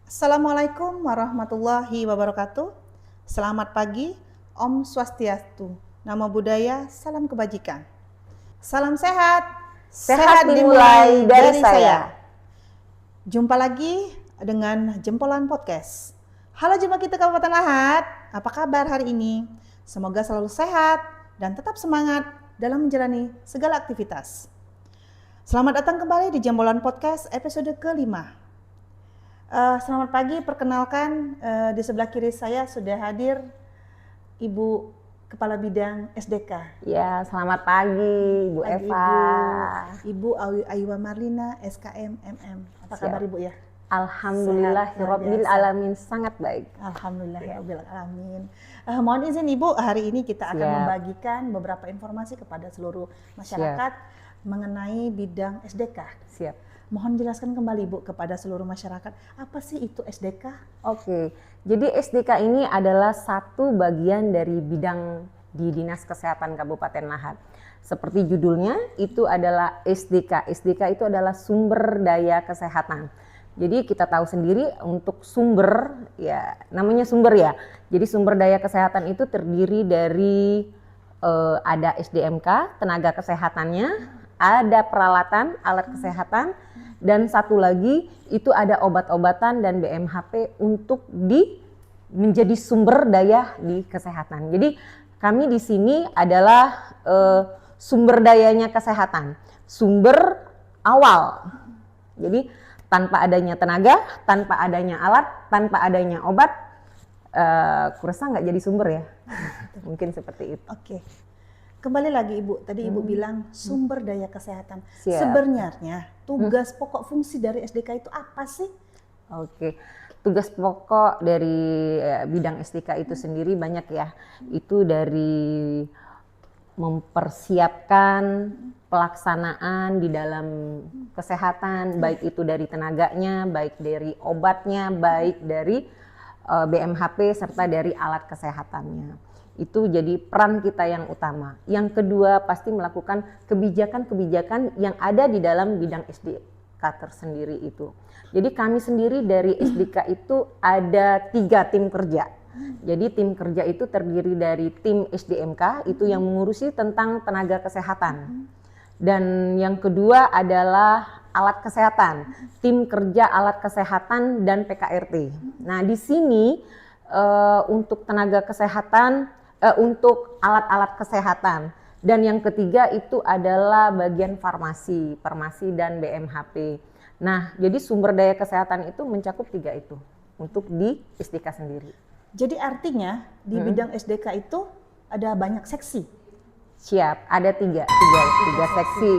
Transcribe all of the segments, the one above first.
Assalamualaikum warahmatullahi wabarakatuh. Selamat pagi, Om Swastiastu. Nama budaya, salam kebajikan. Salam sehat. Sehat dimulai dari saya. Jumpa lagi dengan Jempolan Podcast. Halo jemaah kita Kabupaten Lahat, apa kabar hari ini? Semoga selalu sehat dan tetap semangat dalam menjalani segala aktivitas. Selamat datang kembali di Jempolan Podcast episode kelima. Selamat pagi, perkenalkan di sebelah kiri saya sudah hadir Ibu Kepala Bidang SDK. Ya, selamat pagi Bu Pagi, Eva. Ibu Aywa Marlina, SKM MM. Apa kabar Ibu ya? Alhamdulillah, Sehat, luar Rabbil biasa. Alamin, sangat baik. Alhamdulillah, Rabbil Alamin. Mohon izin Ibu, hari ini kita akan Siap. membagikan beberapa informasi kepada seluruh masyarakat mengenai bidang SDK. Siap. Mohon jelaskan kembali Bu kepada seluruh masyarakat, apa sih itu SDK? Oke, jadi SDK ini adalah satu bagian dari bidang di Dinas Kesehatan Kabupaten Lahat. Seperti judulnya, itu adalah SDK. SDK itu adalah sumber daya kesehatan. Jadi kita tahu sendiri untuk sumber, ya namanya sumber ya. Jadi sumber daya kesehatan itu terdiri dari ada SDMK, tenaga kesehatannya, ada peralatan, alat kesehatan, dan satu lagi itu ada obat-obatan dan BMHP untuk menjadi sumber daya di kesehatan. Jadi kami di sini adalah sumber dayanya kesehatan, sumber awal. Jadi tanpa adanya tenaga, tanpa adanya alat, tanpa adanya obat, kurasa nggak jadi sumber ya. Mungkin seperti itu. Oke. Kembali lagi Ibu, tadi Ibu bilang sumber daya kesehatan. Siap. Sebenarnya tugas pokok fungsi dari SDK itu apa sih? Oke, tugas pokok dari bidang SDK itu sendiri banyak ya. Itu dari mempersiapkan pelaksanaan di dalam kesehatan, baik itu dari tenaganya, baik dari obatnya, baik dari BMHP serta dari alat kesehatannya. Itu jadi peran kita yang utama. Yang kedua pasti melakukan kebijakan-kebijakan yang ada di dalam bidang SDK tersendiri itu. Jadi kami sendiri dari SDK itu ada 3 tim kerja. Jadi tim kerja itu terdiri dari tim SDMK itu yang mengurusi tentang tenaga kesehatan. Dan yang kedua adalah alat kesehatan, tim kerja alat kesehatan dan PKRT. Nah di sini untuk tenaga kesehatan, untuk alat-alat kesehatan, dan yang ketiga itu adalah bagian farmasi dan BMHP. Nah, jadi sumber daya kesehatan itu mencakup 3 itu untuk di SDK sendiri. Jadi artinya di bidang SDK itu ada banyak seksi. Siap, ada tiga seksi.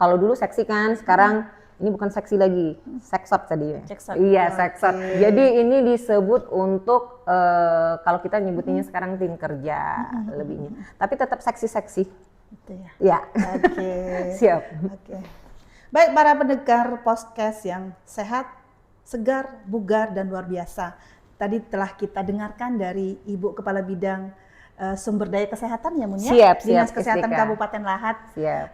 Kalau dulu seksi kan, sekarang ini bukan seksi lagi, seksot tadi. Seksot. Iya, Oke. seksot. Jadi ini disebut untuk kalau kita nyebutnya sekarang tim kerja lebihnya. Tapi tetap seksi-seksi. Gitu ya. Ya. Oke. Siap. Oke. Baik para pendengar podcast yang sehat, segar, bugar dan luar biasa. Tadi telah kita dengarkan dari Ibu Kepala Bidang Sumber Daya Kesehatan ya Mun ya. Siap, Dinas siap, Kesehatan SDK. Kabupaten Lahat. Siap.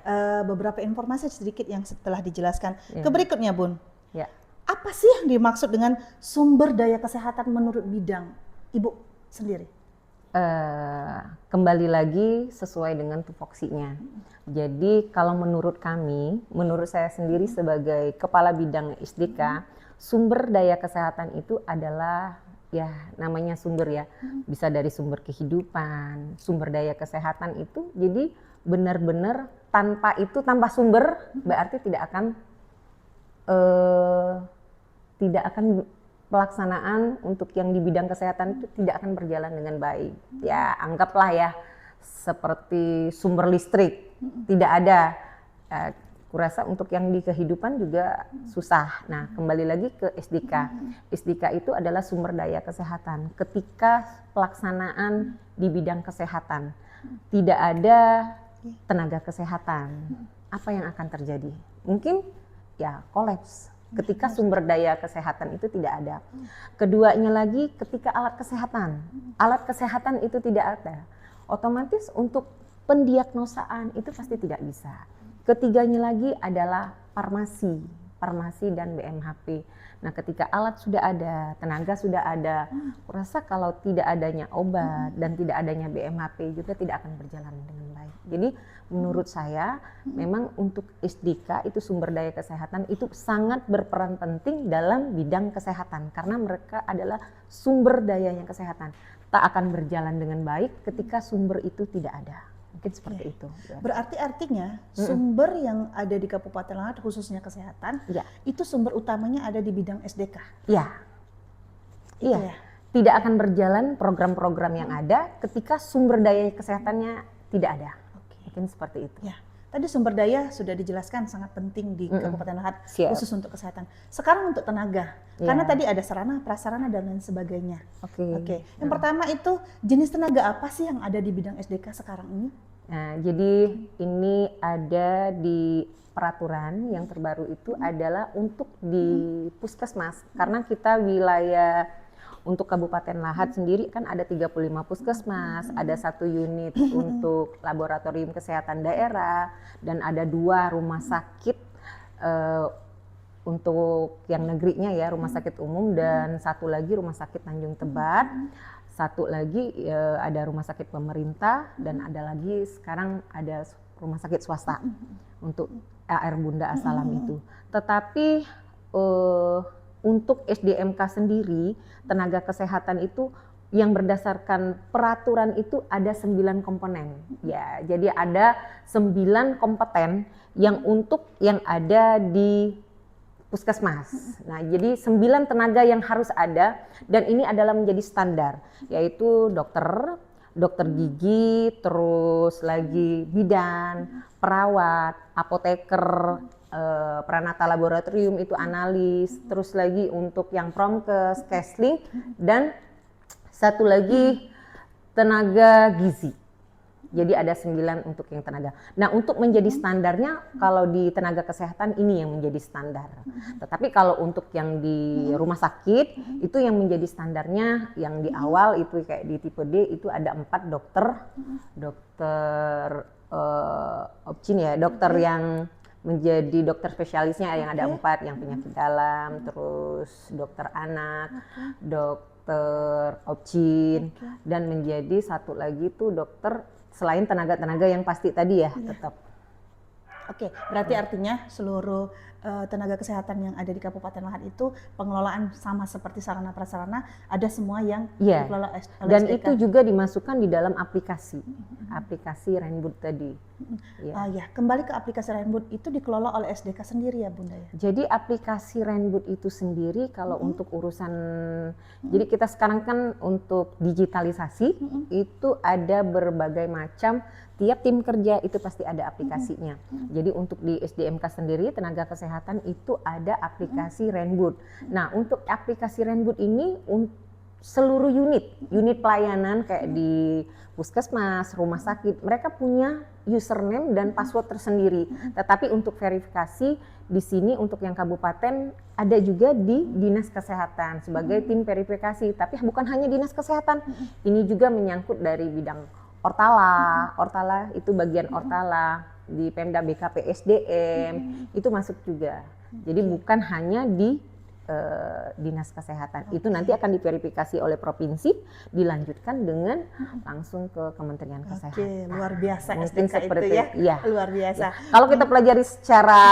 Beberapa informasi sedikit yang setelah dijelaskan. Ya. Ke berikutnya Bun. Ya. Apa sih yang dimaksud dengan sumber daya kesehatan menurut bidang Ibu sendiri? Kembali lagi sesuai dengan tupoksinya. Jadi kalau menurut kami, menurut saya sendiri sebagai kepala bidang SDK, sumber daya kesehatan itu adalah ya namanya sumber ya, bisa dari sumber kehidupan, sumber daya kesehatan itu jadi benar-benar tanpa sumber berarti tidak akan pelaksanaan untuk yang di bidang kesehatan itu tidak akan berjalan dengan baik. Ya anggaplah ya seperti sumber listrik tidak ada. Kurasa untuk yang di kehidupan juga susah. Nah kembali lagi ke SDK. SDK itu adalah sumber daya kesehatan. Ketika pelaksanaan di bidang kesehatan tidak ada tenaga kesehatan, apa yang akan terjadi? Mungkin ya kolaps. Ketika sumber daya kesehatan itu tidak ada. Keduanya lagi ketika alat kesehatan itu tidak ada, otomatis untuk pendiagnosaan itu pasti tidak bisa. Ketiganya lagi adalah farmasi farmasi dan BMHP. Nah, ketika alat sudah ada, tenaga sudah ada, kurasa kalau tidak adanya obat dan tidak adanya BMHP juga tidak akan berjalan dengan baik. Jadi menurut saya memang untuk SDK itu sumber daya kesehatan itu sangat berperan penting dalam bidang kesehatan karena mereka adalah sumber dayanya kesehatan. Tak akan berjalan dengan baik ketika sumber itu tidak ada. Mungkin seperti itu. Berarti artinya sumber yang ada di Kabupaten Lahat khususnya kesehatan, itu sumber utamanya ada di bidang SDK. Iya. Iya. Ya? Tidak akan berjalan program-program yang ada ketika sumber daya kesehatannya tidak ada. Mungkin seperti itu. Ya. Tadi sumber daya sudah dijelaskan sangat penting di Kabupaten Lahat khusus untuk kesehatan. Sekarang untuk tenaga, karena tadi ada sarana, prasarana dan lain sebagainya. Oke. Yang pertama itu jenis tenaga apa sih yang ada di bidang SDK sekarang ini? Nah, jadi ini ada di peraturan yang terbaru itu adalah untuk di puskesmas karena kita wilayah untuk Kabupaten Lahat sendiri kan ada 35 puskesmas, ada 1 unit untuk laboratorium kesehatan daerah, dan ada 2 rumah sakit untuk yang negerinya ya, rumah sakit umum, dan 1 lagi rumah sakit Tanjung Tebat, 1 lagi ada rumah sakit pemerintah, dan ada lagi sekarang ada rumah sakit swasta untuk AR Bunda Asalam itu. Tetapi untuk SDMK sendiri, tenaga kesehatan itu yang berdasarkan peraturan itu ada 9 komponen. Ya, jadi ada 9 kompeten yang untuk yang ada di puskesmas. Nah, jadi 9 tenaga yang harus ada dan ini adalah menjadi standar, yaitu dokter gigi, terus lagi bidan, perawat, apoteker, pranata laboratorium itu analis, terus lagi untuk yang promkes, kesling, dan 1 lagi tenaga gizi. Jadi ada 9 untuk yang tenaga. Nah, untuk menjadi standarnya kalau di tenaga kesehatan ini yang menjadi standar. Tetapi kalau untuk yang di rumah sakit itu yang menjadi standarnya yang di awal itu kayak di tipe D itu ada 4 dokter opsin ya, dokter yang menjadi dokter spesialisnya yang ada 4, yang penyakit dalam, terus dokter anak, dokter opsin, dan menjadi 1 lagi tuh dokter selain tenaga-tenaga yang pasti tadi ya tetap. Oke, berarti artinya seluruh tenaga kesehatan yang ada di Kabupaten Lahat itu pengelolaan sama seperti sarana prasarana ada semua yang dikelola oleh SDK. Dan itu juga dimasukkan di dalam aplikasi Rainboot tadi. Kembali ke aplikasi Rainboot itu dikelola oleh SDK sendiri ya Bunda ya? Jadi aplikasi Rainboot itu sendiri kalau untuk urusan, jadi kita sekarang kan untuk digitalisasi itu ada berbagai macam, tiap tim kerja itu pasti ada aplikasinya. Jadi untuk di SDMK sendiri tenaga kesehatan itu ada aplikasi Rainboot. Nah, untuk aplikasi Rainboot ini seluruh unit pelayanan kayak di puskesmas, rumah sakit, mereka punya username dan password tersendiri. Tetapi untuk verifikasi di sini untuk yang kabupaten ada juga di Dinas Kesehatan sebagai tim verifikasi. Tapi bukan hanya Dinas Kesehatan, ini juga menyangkut dari bidang Ortala itu bagian Ortala di Pemda BKP SDM itu masuk juga. Jadi bukan hanya di Dinas Kesehatan. Itu nanti akan diverifikasi oleh provinsi, dilanjutkan dengan langsung ke Kementerian Kesehatan. Oke, luar biasa mungkin SDK seperti itu ya. Iya. Luar biasa. Ya. Kalau kita pelajari secara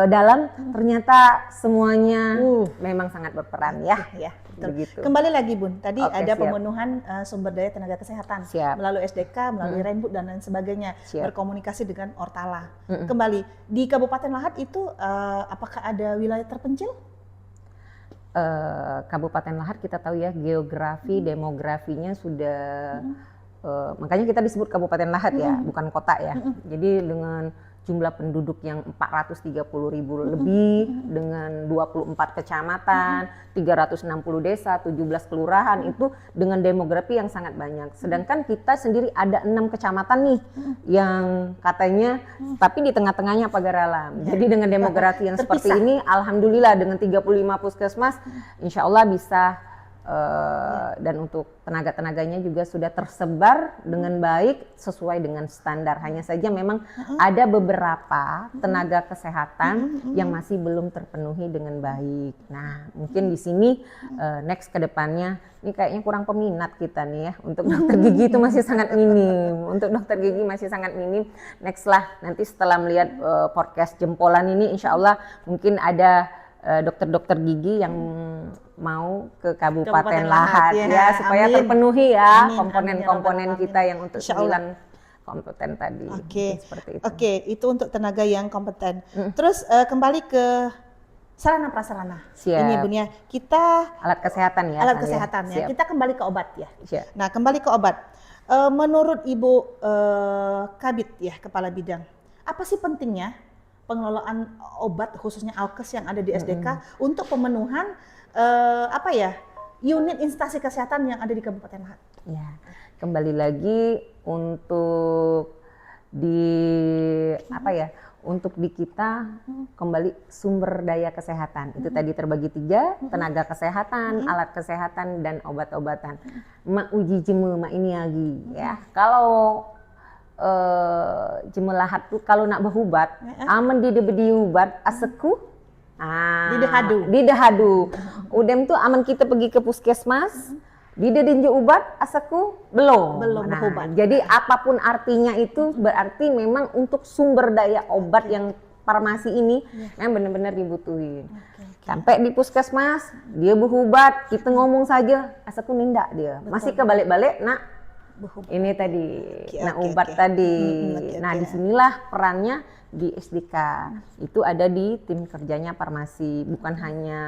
dalam, ternyata semuanya memang sangat berperan ya. Ya, betul. Begitu. Kembali lagi Bun, tadi ada siap. pemenuhan sumber daya tenaga kesehatan melalui SDK, melalui Rainboot dan lain sebagainya, berkomunikasi dengan Ortala. Kembali di Kabupaten Lahat itu apakah ada wilayah terpencil? Kabupaten Lahat kita tahu ya geografi, demografinya sudah makanya kita disebut Kabupaten Lahat ya, bukan kota ya. Jadi dengan jumlah penduduk yang 430.000 lebih dengan 24 kecamatan, 360 desa, 17 kelurahan itu dengan demografi yang sangat banyak. Sedangkan kita sendiri ada 6 kecamatan nih yang katanya tapi di tengah-tengahnya pagar alam. Jadi dengan demografi yang seperti ini alhamdulillah dengan 35 puskesmas insya Allah bisa Dan untuk tenaga-tenaganya juga sudah tersebar dengan baik sesuai dengan standar. Hanya saja memang ada beberapa tenaga kesehatan yang masih belum terpenuhi dengan baik. Nah, mungkin di sini next ke depannya ini kayaknya kurang peminat kita nih ya. Untuk dokter gigi itu masih sangat minim. Untuk dokter gigi masih sangat minim. Next lah, nanti setelah melihat podcast Jempolan ini insya Allah mungkin ada dokter-dokter gigi yang mau ke Kabupaten Lahat ya supaya terpenuhi ya komponen-komponen kita yang untuk 9 kompeten tadi. Seperti itu. Oke, itu untuk tenaga yang kompeten. Terus kembali ke sarana prasarana. Siap. Ini Bunia, kita alat kesehatan ya. Alat kesehatan ya. Kita kembali ke obat ya. Siap. Nah, kembali ke obat. Menurut Ibu Kabid ya, Kepala Bidang, apa sih pentingnya pengelolaan obat khususnya Alkes yang ada di SDK untuk pemenuhan unit instansi kesehatan yang ada di Kabupaten Lahat? Ya, kembali lagi untuk di kita kembali sumber daya kesehatan itu tadi terbagi 3, tenaga kesehatan, alat kesehatan dan obat-obatan. Ma uji jemu ma ini lagi ya. Kalau jemelahat tuh kalau nak berubat, aman di ubat aseku. Di dehadu. Udem tuh aman kita pergi ke puskesmas, di dinju ubat aseku belum berobat. Jadi apapun artinya itu berarti memang untuk sumber daya obat yang farmasi ini yang benar-benar dibutuhin. Sampai di puskesmas dia berobat, kita ngomong saja aseku nindak dia. Masih kebalik-balik nak ini tadi, obat tadi. Disinilah perannya di SDK. Itu ada di tim kerjanya farmasi, bukan hanya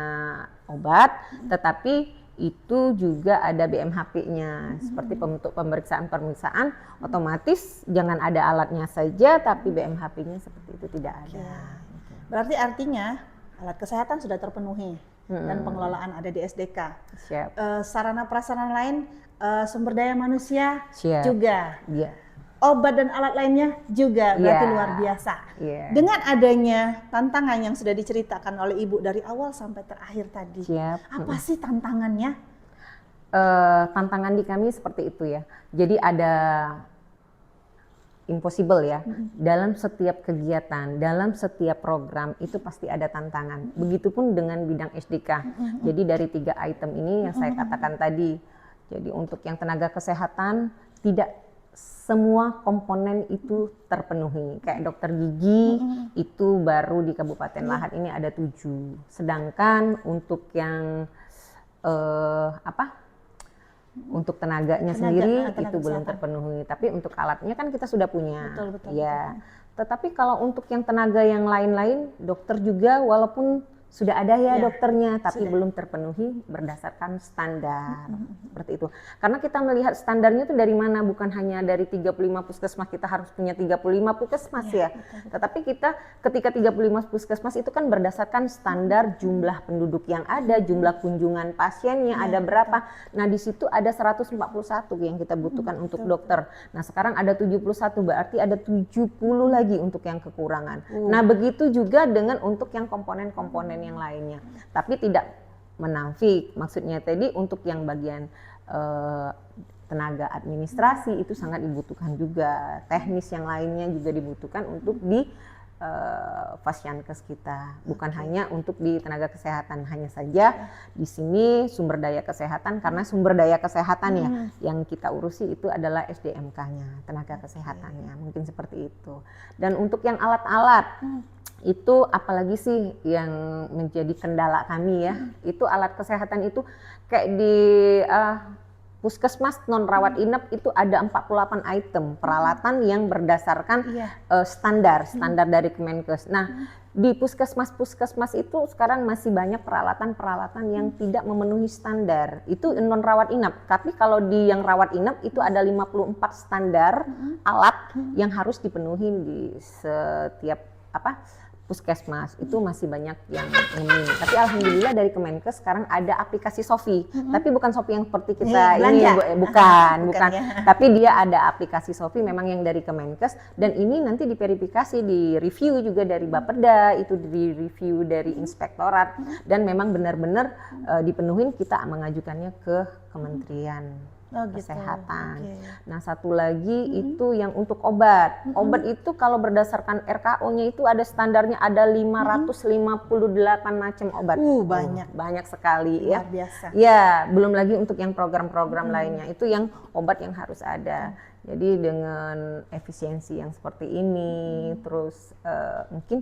obat, tetapi itu juga ada BMHP-nya. Seperti untuk pemeriksaan-pemeriksaan, otomatis jangan ada alatnya saja, tapi BMHP-nya seperti itu tidak ada. Berarti artinya alat kesehatan sudah terpenuhi dan pengelolaan ada di SDK. Siap. Sarana prasarana lain, sumber daya manusia juga. Iya. Obat dan alat lainnya juga berarti luar biasa. Dengan adanya tantangan yang sudah diceritakan oleh Ibu dari awal sampai terakhir tadi. Apa sih tantangannya? Tantangan di kami seperti itu ya. Jadi ada impossible ya. Dalam setiap kegiatan, dalam setiap program itu pasti ada tantangan. Begitupun dengan bidang SDK. Jadi dari 3 item ini yang saya katakan tadi. Jadi untuk yang tenaga kesehatan tidak semua komponen itu terpenuhi. Kayak dokter gigi itu baru di Kabupaten Lahat ini ada 7. Sedangkan untuk yang untuk tenaganya sendiri itu belum terpenuhi. Tapi untuk alatnya kan kita sudah punya. Betul. Tetapi kalau untuk yang tenaga yang lain-lain, dokter juga walaupun sudah ada dokternya, tapi belum terpenuhi berdasarkan standar. Seperti itu. Karena kita melihat standarnya itu dari mana, bukan hanya dari 35 puskesmas, kita harus punya 35 puskesmas ya. Tetapi kita ketika 35 puskesmas itu kan berdasarkan standar jumlah penduduk yang ada, jumlah kunjungan pasiennya ada berapa. Nah, di situ ada 141 yang kita butuhkan untuk dokter. Nah, sekarang ada 71, berarti ada 70 lagi untuk yang kekurangan. Nah, begitu juga dengan untuk yang komponen-komponen yang lainnya, tapi tidak menafik. Maksudnya tadi untuk yang bagian tenaga administrasi itu sangat dibutuhkan juga, teknis yang lainnya juga dibutuhkan untuk di Fasyankes kita, bukan hanya untuk di tenaga kesehatan. Hanya saja di sini sumber daya kesehatan, karena sumber daya kesehatan ya yang kita urusi itu adalah SDMK-nya, tenaga kesehatannya, mungkin seperti itu. Dan untuk yang alat-alat itu apalagi sih yang menjadi kendala kami ya, itu alat kesehatan itu kayak di puskesmas non rawat inap itu ada 48 item peralatan yang berdasarkan standar dari Kemenkes. Nah, di puskesmas itu sekarang masih banyak peralatan-peralatan yang tidak memenuhi standar. Itu non rawat inap. Tapi kalau di yang rawat inap itu ada 54 standar alat yang harus dipenuhi di setiap puskesmas itu masih banyak yang ngemin. Tapi alhamdulillah dari Kemenkes sekarang ada aplikasi Sofi. Tapi bukan Sofi yang seperti kita ini, bukan. Ya. Tapi dia ada aplikasi Sofi memang yang dari Kemenkes, dan ini nanti diverifikasi, di review juga dari Bapeda, itu di review dari inspektorat, dan memang benar-benar dipenuhin, kita mengajukannya ke Kementerian Kesehatan. Nah, satu lagi itu yang untuk obat. Obat itu kalau berdasarkan RKO-nya itu ada standarnya, ada 558 macam obat. Banyak sekali ya. Luar biasa. Ya, belum lagi untuk yang program-program lainnya. Itu yang obat yang harus ada. Jadi dengan efisiensi yang seperti ini, terus mungkin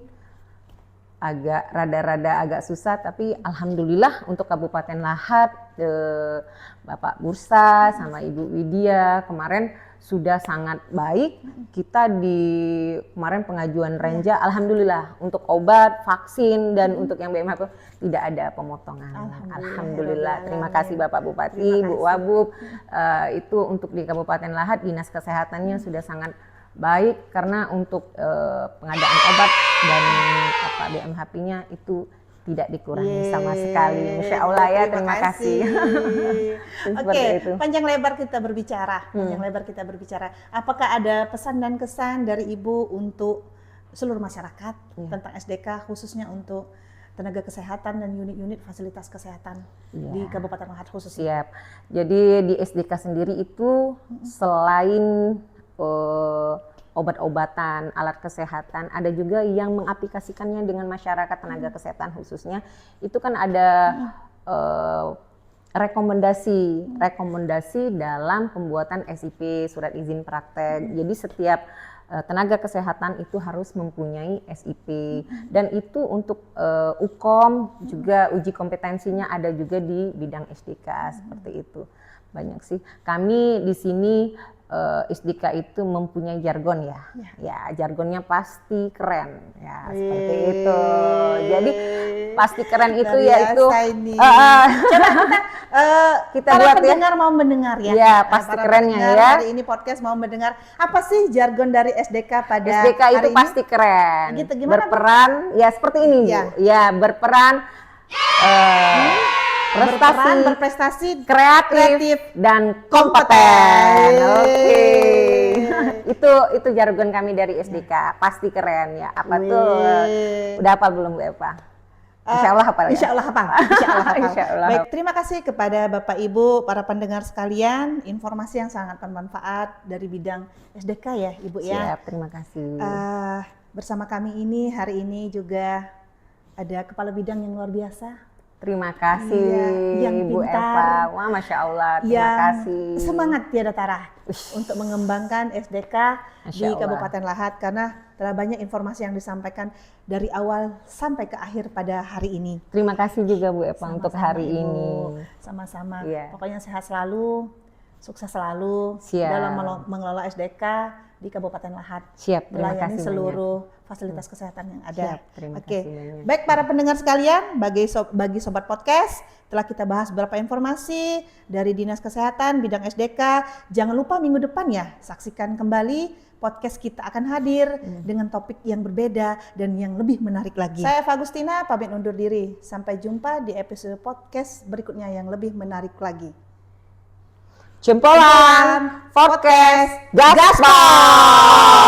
rada-rada agak susah, tapi alhamdulillah untuk Kabupaten Lahat, Bapak Bursa sama Ibu Widya kemarin sudah sangat baik. Kita di kemarin pengajuan Renja, alhamdulillah untuk obat, vaksin, dan untuk yang BMH tidak ada pemotongan. Alhamdulillah. Terima kasih Bapak Bupati, Bu Wabub. Itu untuk di Kabupaten Lahat, Dinas Kesehatannya sudah sangat baik, karena untuk pengadaan obat dan BMHP-nya itu tidak dikurangi sama sekali. Insya Allah ya, terima kasih. Oke, panjang lebar kita berbicara. Apakah ada pesan dan kesan dari Ibu untuk seluruh masyarakat tentang SDK, khususnya untuk tenaga kesehatan dan unit-unit fasilitas kesehatan di Kabupaten Lahat khususnya? Siap. Jadi di SDK sendiri itu selain obat-obatan, alat kesehatan, ada juga yang mengaplikasikannya dengan masyarakat tenaga kesehatan khususnya. Itu kan ada rekomendasi dalam pembuatan SIP, surat izin praktek. Jadi setiap tenaga kesehatan itu harus mempunyai SIP, dan itu untuk UKOM juga uji kompetensinya ada juga di bidang SDK seperti itu. Banyak sih. Kami di sini SDK itu mempunyai jargon ya, jargonnya pasti keren ya, seperti itu. Jadi pasti keren itu yaitu kita buat pendengar mau mendengar ya. Ya, pasti kerennya ya. Hari ini podcast mau mendengar apa sih jargon dari SDK pada SDK hari itu ini? pasti keren. Gitu, gimana, berperan ya seperti ini, Bu. Ya, berperan berprestasi, kreatif dan kompeten. Oke. Itu jargon kami dari SDK. Pasti keren ya. Apa tuh? Udah hafal belum, Bu Eva? Insya Allah hafal ya? Insya Allah hafal. Baik, terima kasih kepada Bapak Ibu, para pendengar sekalian, informasi yang sangat bermanfaat dari bidang SDK ya Ibu ya. Siap, terima kasih. Bersama kami ini hari ini juga ada kepala bidang yang luar biasa. Terima kasih yang Bu pintar, Eva. Wah, Masya Allah, terima kasih. Semangat tiada tara untuk mengembangkan SDK di Kabupaten Lahat, karena telah banyak informasi yang disampaikan dari awal sampai ke akhir pada hari ini. Terima kasih juga Bu Eva untuk hari Ibu. ini. Sama-sama. Pokoknya sehat selalu, sukses selalu dalam mengelola SDK di Kabupaten Lahat. Siap, terima melayani kasih seluruh fasilitas kesehatan yang ada. Siap, terima kasih banyak. Baik para pendengar sekalian, bagi Sobat Podcast, telah kita bahas beberapa informasi dari Dinas Kesehatan, bidang SDK. Jangan lupa minggu depan ya, saksikan kembali podcast kita akan hadir dengan topik yang berbeda dan yang lebih menarik lagi. Saya Eva Agustina, pamit undur diri. Sampai jumpa di episode podcast berikutnya yang lebih menarik lagi. Jempolan Podcast Gaspar.